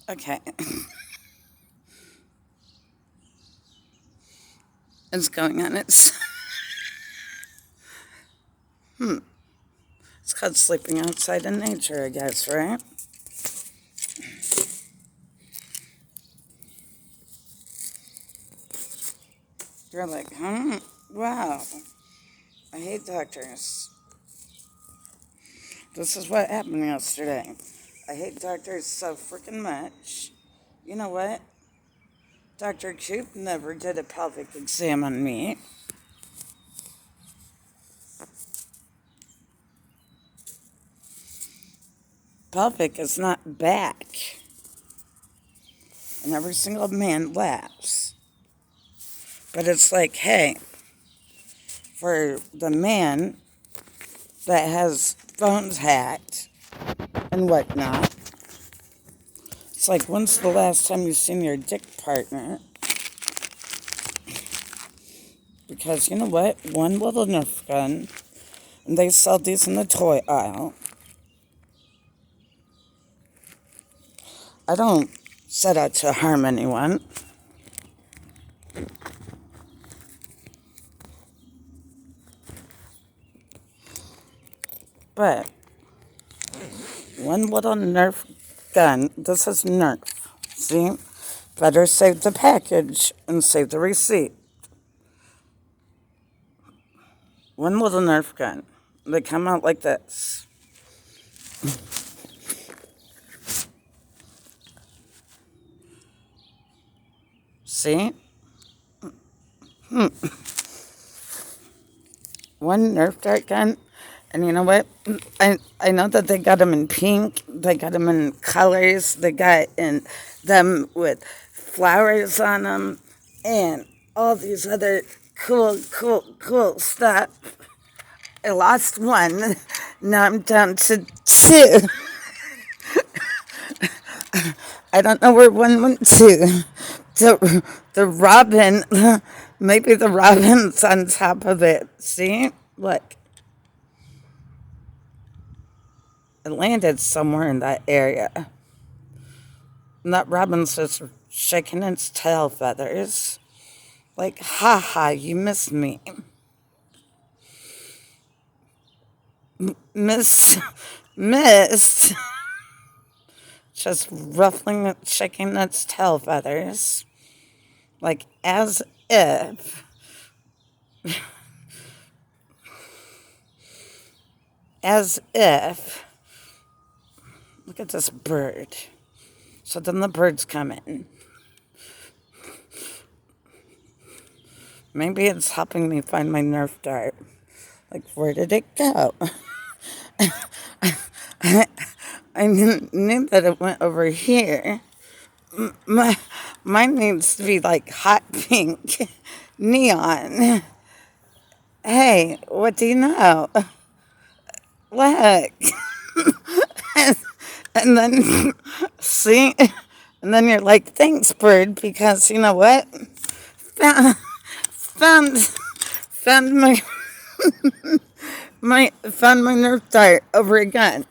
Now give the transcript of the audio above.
Okay. It's going on. It's called sleeping outside in nature, I guess, right? You're like, huh? Wow. I hate doctors. This is what happened yesterday. I hate doctors so freaking much. You know what? Dr. Coop never did a pelvic exam on me. Pelvic is not back. And every single man laughs. But it's like, hey, for the man that has phones hacked and whatnot, it's like, when's the last time you've seen your dick partner? Because you know what? One little Nerf gun, and they sell these in the toy aisle. I don't set out to harm anyone. But one little Nerf gun, this is Nerf. See? Better save the package and save the receipt. One little Nerf gun. They come out like this. See? One Nerf dart gun. And you know what? I know that they got them in pink. They got them in colors. They got in them with flowers on them. And all these other cool stuff. I lost one. Now I'm down to two. I don't know where one went to. The robin, maybe the robin's on top of it. See? Look. It landed somewhere in that area. And that robin's just shaking its tail feathers. Like, ha ha, you missed me. Miss, missed. Just ruffling it, shaking its tail feathers. Like, as if, as if, look at this bird. So then the birds come in. Maybe it's helping me find my Nerf dart. Like, where did it go? I knew that it went over here. My, mine needs to be like hot pink, neon. Hey, what do you know? Look. And then, see? And then you're like, thanks, bird, because you know what? Found, found my Nerf dart over again.